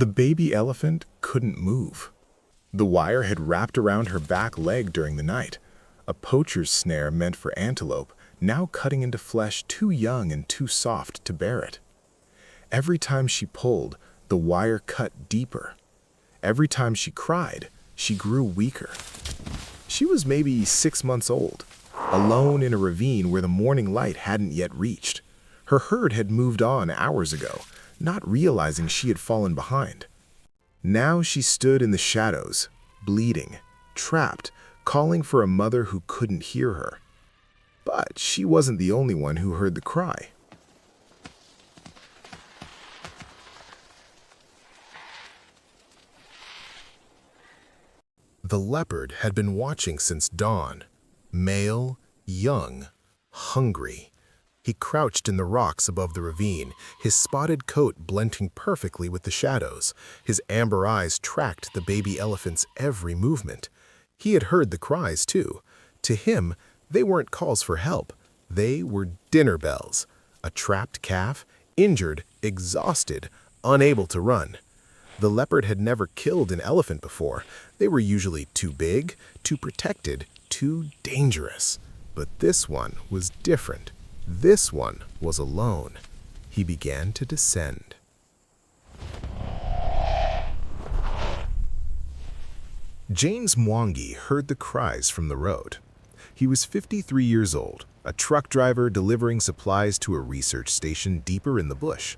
The baby elephant couldn't move. The wire had wrapped around her back leg during the night, a poacher's snare meant for antelope, now cutting into flesh too young and too soft to bear it. Every time she pulled, the wire cut deeper. Every time she cried, she grew weaker. She was maybe 6 months old, alone in a ravine where the morning light hadn't yet reached. Her herd had moved on hours ago, not realizing she had fallen behind. Now she stood in the shadows, bleeding, trapped, calling for a mother who couldn't hear her. But she wasn't the only one who heard the cry. The leopard had been watching since dawn. Male, young, hungry. He crouched in the rocks above the ravine, his spotted coat blending perfectly with the shadows. His amber eyes tracked the baby elephant's every movement. He had heard the cries, too. To him, they weren't calls for help. They were dinner bells. A trapped calf, injured, exhausted, unable to run. The leopard had never killed an elephant before. They were usually too big, too protected, too dangerous. But this one was different. This one was alone. He began to descend. James Mwangi heard the cries from the road. He was 53 years old, a truck driver delivering supplies to a research station deeper in the bush.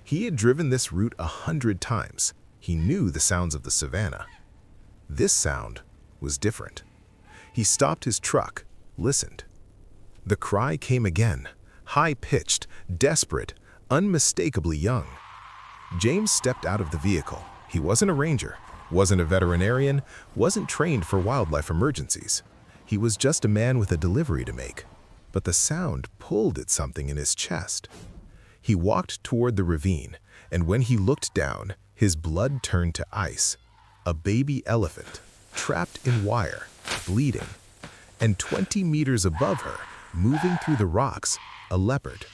He had driven this route 100 times. He knew the sounds of the savannah. This sound was different. He stopped his truck, listened. The cry came again, high-pitched, desperate, unmistakably young. James stepped out of the vehicle. He wasn't a ranger, wasn't a veterinarian, wasn't trained for wildlife emergencies. He was just a man with a delivery to make. But the sound pulled at something in his chest. He walked toward the ravine, and when he looked down, his blood turned to ice. A baby elephant, trapped in wire, bleeding. And 20 meters above her, moving through the rocks, a leopard.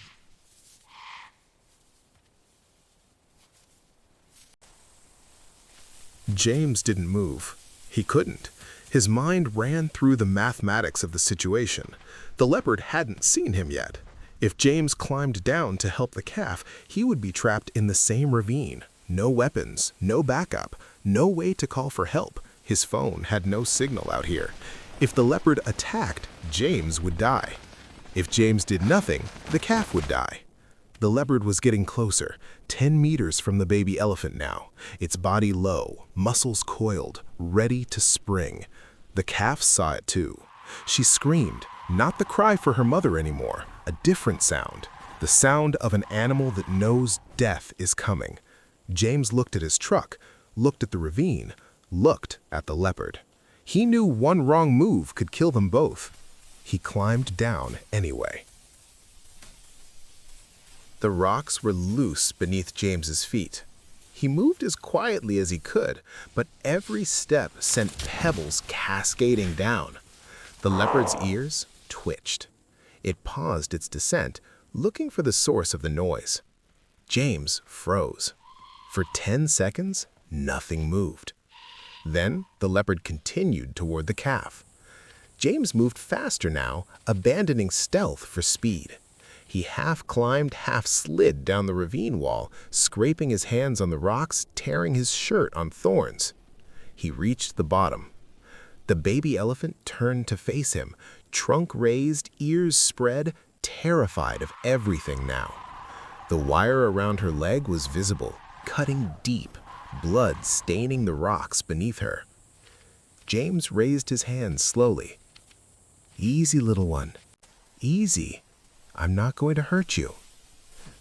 James didn't move. He couldn't. His mind ran through the mathematics of the situation. The leopard hadn't seen him yet. If James climbed down to help the calf, he would be trapped in the same ravine. No weapons, no backup, no way to call for help. His phone had no signal out here. If the leopard attacked, James would die. If James did nothing, the calf would die. The leopard was getting closer, 10 meters from the baby elephant now, its body low, muscles coiled, ready to spring. The calf saw it too. She screamed, not the cry for her mother anymore, a different sound, the sound of an animal that knows death is coming. James looked at his truck, looked at the ravine, looked at the leopard. He knew one wrong move could kill them both. He climbed down anyway. The rocks were loose beneath James's feet. He moved as quietly as he could, but every step sent pebbles cascading down. The leopard's ears twitched. It paused its descent, looking for the source of the noise. James froze. For 10 seconds, nothing moved. Then the leopard continued toward the calf. James moved faster now, abandoning stealth for speed. He half climbed, half slid down the ravine wall, scraping his hands on the rocks, tearing his shirt on thorns. He reached the bottom. The baby elephant turned to face him, trunk raised, ears spread, terrified of everything now. The wire around her leg was visible, cutting deep, blood staining the rocks beneath her. James raised his hands slowly. "Easy, little one. Easy. I'm not going to hurt you."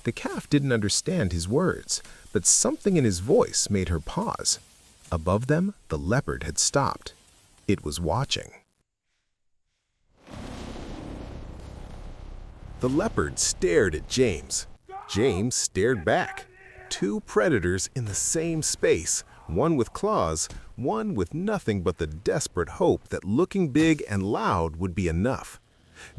The calf didn't understand his words, but something in his voice made her pause. Above them, the leopard had stopped. It was watching. The leopard stared at James. James stared back. Two predators in the same space, one with claws, one with nothing but the desperate hope that looking big and loud would be enough.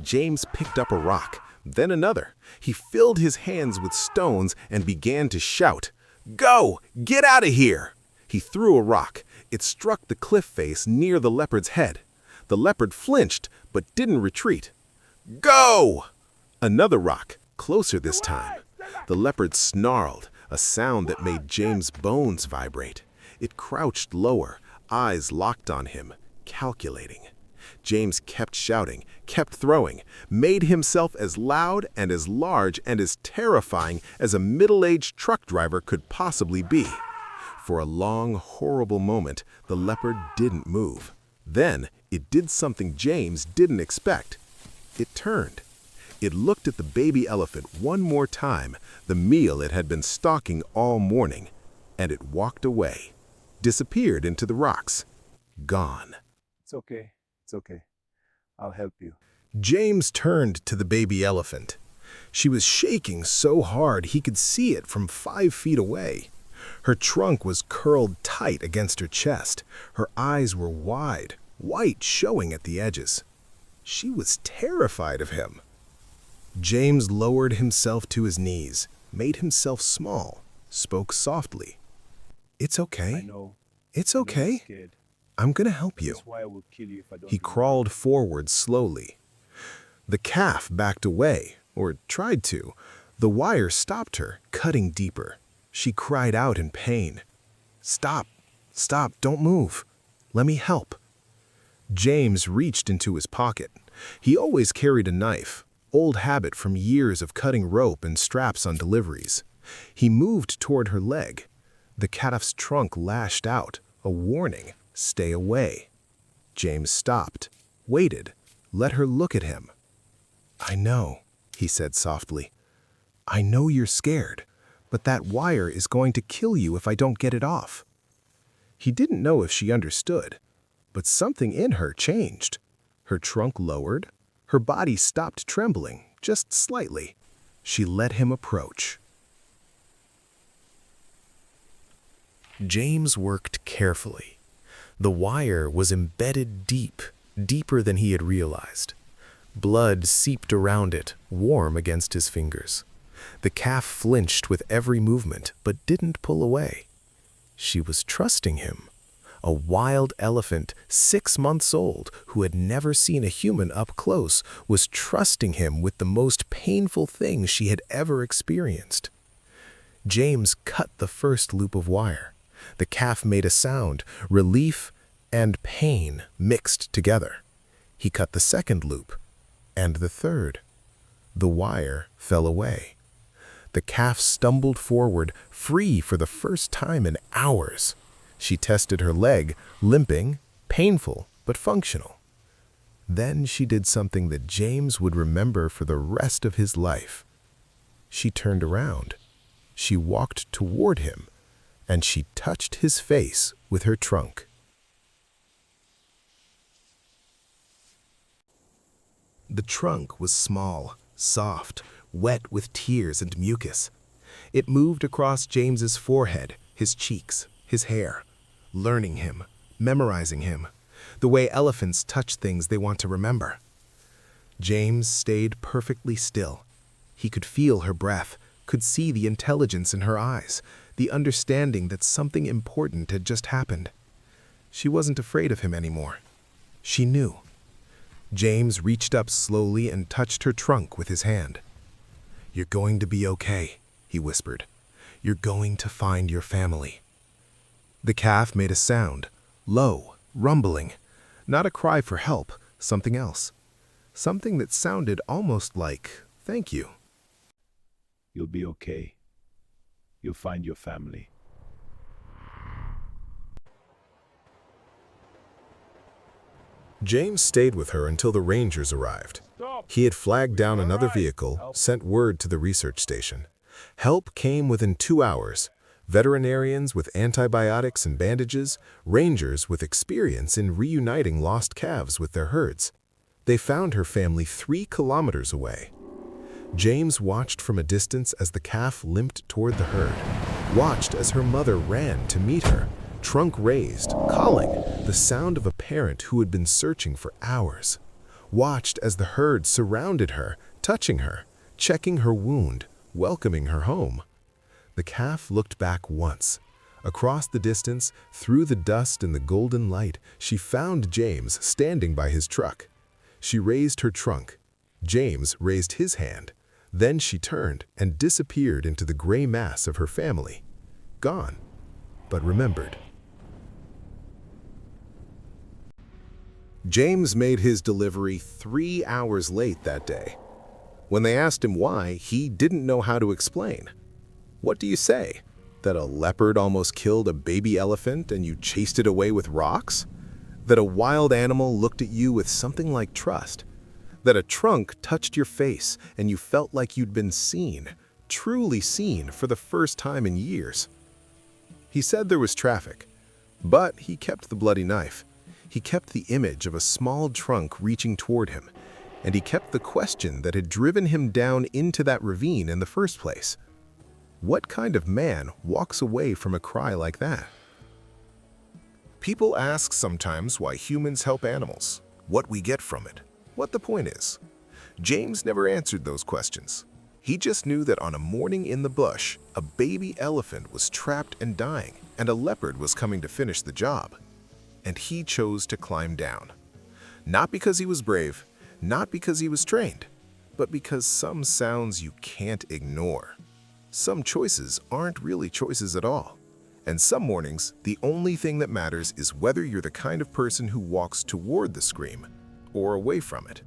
James picked up a rock, then another. He filled his hands with stones and began to shout. Go! Get out of here! He threw a rock. It struck the cliff face near the leopard's head. The leopard flinched, but didn't retreat. Go! Another rock, closer this time. The leopard snarled, a sound that made James' bones vibrate. It crouched lower, eyes locked on him, calculating. James kept shouting, kept throwing, made himself as loud and as large and as terrifying as a middle-aged truck driver could possibly be. For a long, horrible moment, the leopard didn't move. Then, it did something James didn't expect. It turned. It looked at the baby elephant one more time, the meal it had been stalking all morning, and it walked away, disappeared into the rocks, gone. It's okay. It's okay. I'll help you. James turned to the baby elephant. She was shaking so hard he could see it from 5 feet away. Her trunk was curled tight against her chest. Her eyes were wide, white showing at the edges. She was terrified of him. James lowered himself to his knees, made himself small, spoke softly. It's okay. I know. It's okay. You're scared. I'm gonna help you. That's why I will kill you if I don't. He crawled forward slowly. The calf backed away, or tried to. The wire stopped her, cutting deeper. She cried out in pain. Stop, stop, don't move. Let me help. James reached into his pocket. He always carried a knife, old habit from years of cutting rope and straps on deliveries. He moved toward her leg. The calf's trunk lashed out, a warning. Stay away. James stopped, waited, let her look at him. I know, he said softly. I know you're scared, but that wire is going to kill you if I don't get it off. He didn't know if she understood, but something in her changed. Her trunk lowered, her body stopped trembling, just slightly. She let him approach. James worked carefully. The wire was embedded deep, deeper than he had realized. Blood seeped around it, warm against his fingers. The calf flinched with every movement, but didn't pull away. She was trusting him. A wild elephant, 6 months old, who had never seen a human up close, was trusting him with the most painful thing she had ever experienced. James cut the first loop of wire. The calf made a sound, relief and pain mixed together. He cut the second loop, and the third. The wire fell away. The calf stumbled forward, free for the first time in hours. She tested her leg, limping, painful, but functional. Then she did something that James would remember for the rest of his life. She turned around. She walked toward him, and she touched his face with her trunk. The trunk was small, soft, wet with tears and mucus. It moved across James's forehead, his cheeks, his hair, learning him, memorizing him, the way elephants touch things they want to remember. James stayed perfectly still. He could feel her breath, could see the intelligence in her eyes, the understanding that something important had just happened. She wasn't afraid of him anymore. She knew. James reached up slowly and touched her trunk with his hand. You're going to be okay, he whispered. You're going to find your family. The calf made a sound, low, rumbling. Not a cry for help, something else. Something that sounded almost like, thank you. You'll be okay. You'll find your family. James stayed with her until the rangers arrived. He had flagged down another vehicle, sent word to the research station. Help came within 2 hours. Veterinarians with antibiotics and bandages, rangers with experience in reuniting lost calves with their herds. They found her family 3 kilometers away. James watched from a distance as the calf limped toward the herd, watched as her mother ran to meet her, trunk raised, calling, the sound of a parent who had been searching for hours. Watched as the herd surrounded her, touching her, checking her wound, welcoming her home. The calf looked back once. Across the distance, through the dust and the golden light, she found James standing by his truck. She raised her trunk. James raised his hand. Then she turned and disappeared into the gray mass of her family. Gone, but remembered. James made his delivery 3 hours late that day. When they asked him why, he didn't know how to explain. What do you say? That a leopard almost killed a baby elephant and you chased it away with rocks? That a wild animal looked at you with something like trust? That a trunk touched your face and you felt like you'd been seen, truly seen for the first time in years? He said there was traffic, but he kept the bloody knife. He kept the image of a small trunk reaching toward him, and he kept the question that had driven him down into that ravine in the first place. What kind of man walks away from a cry like that? People ask sometimes why humans help animals, what we get from it, what the point is. James never answered those questions. He just knew that on a morning in the bush, a baby elephant was trapped and dying, and a leopard was coming to finish the job. And he chose to climb down. Not because he was brave, not because he was trained, but because some sounds you can't ignore. Some choices aren't really choices at all. And some mornings, the only thing that matters is whether you're the kind of person who walks toward the scream or away from it.